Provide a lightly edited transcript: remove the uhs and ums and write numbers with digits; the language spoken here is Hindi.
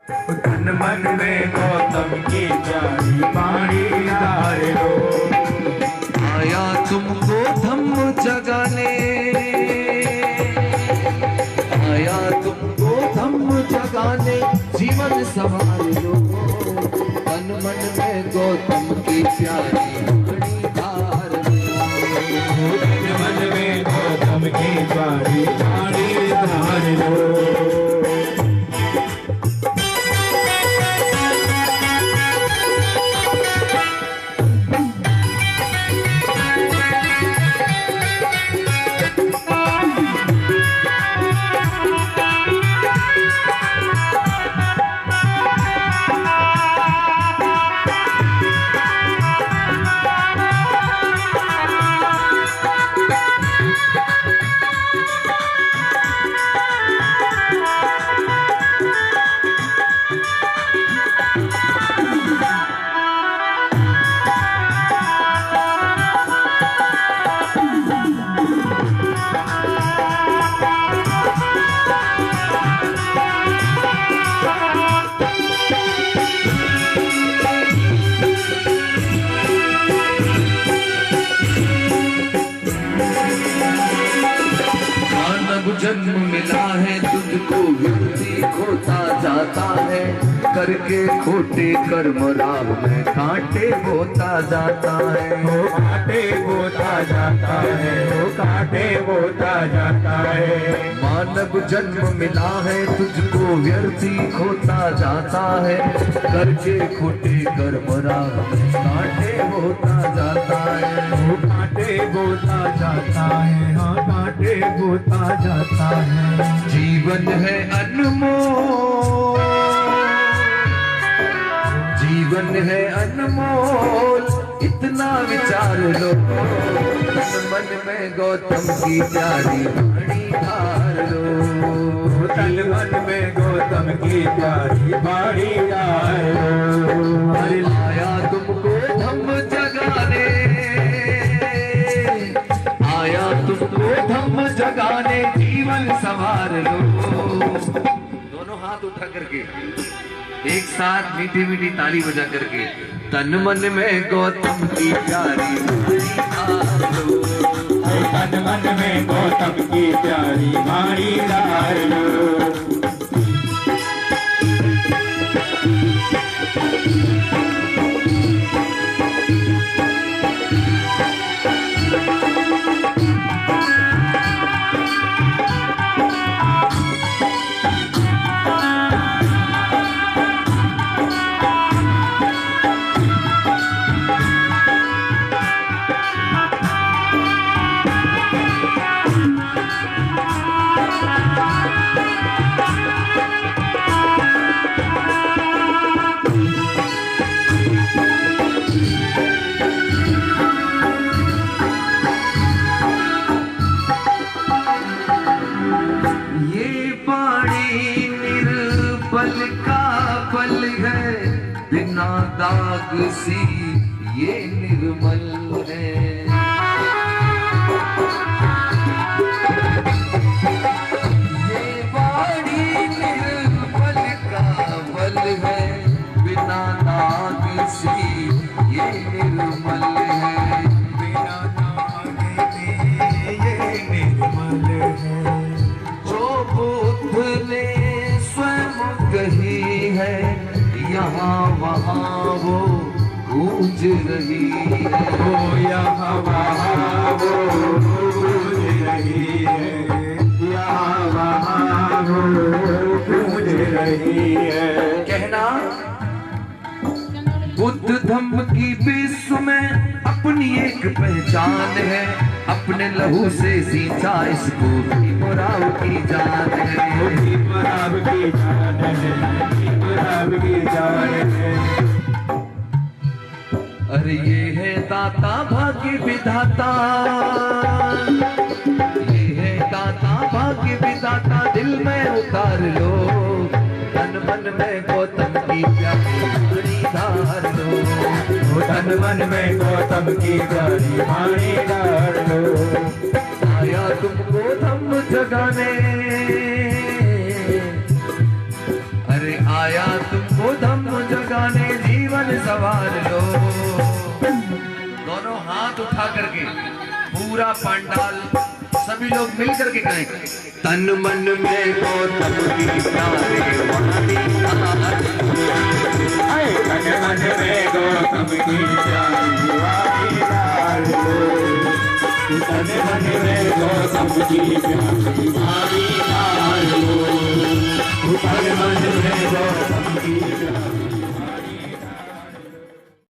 तन मन में गौतम की प्यारी वाणी धार लो। आया तुमको धम्म जगाने, आया तुमको धम्म जगाने, जीवन संवार लो। तन मन में गौतम की प्यारी वाणी धार लो। तन मन में गौतम की प्यारी वाणी धार लो। जन्म मिला है तुझको व्यक्ति खोता जाता है, करके खोटे कर्म राह में कांटे बोता जाता है। वो कांटे बोता जाता है, वो कांटे बोता जाता है। मानव जन्म मिला है तुझको व्यर्थी खोता जाता है, करके खोटे कर्म राह में कांटे बोता जाता है। वो कांटे बोता जाता है, हाँ कांटे बोता जाता है। जीवन है अनमोल, जीवन है अनमोल, इतना विचार लो। तन मन में गौतम की प्यारी वाणी धार लो। तन मन में गौतम की प्यारी वाणी धार लो। आया तुमको धम्म जगाने, आया तुमको धम्म जगाने, जीवन संवार लो। दोनों हाथ उठा करके एक साथ मीठी मीठी ताली बजा करके तन मन में गौतम की प्यारी वाणी धार लो। तन मन में गौतम की प्यारी वाणी धार लो। बिना दाग सी ये निर्मल है। ये वाणी निर्मल का बल है, बिना दाग सी ये निर्मल है। बिना दाग के ये निर्मल है। जो बुद्ध ने स्वयं कही है, यहाँ वहाँ वो गूंज रही है। वो यहाँ वहाँ वो गूंज रही है, यहाँ वहाँ वो गूंज रही है। कहना बुद्ध धम्म की विश्व में अपनी एक पहचान है, अपने लहू से सींचा इसको भीमराव की जान है। भीमराव की जान है, भीमराव की जान है। अरे ये है दाता भाग्य विधाता, ये है दाता भाग्य विधाता, दिल में उतार लो। तन मन में गौतम की प्यारी वाणी धार लो। तन मन में गौतम की प्यारी वाणी धार लो। आया तुमको धम्म जगाने, अरे आया पूरा पांडाल सभी लोग मिलकर के गाएंगे। तन मन में गौतम की प्यारे वाली लाल, तन मन में गौतम की प्यारी वाली लाल, तन मन में गौतम की प्यारी वाली लाल, तन मन में गौतम की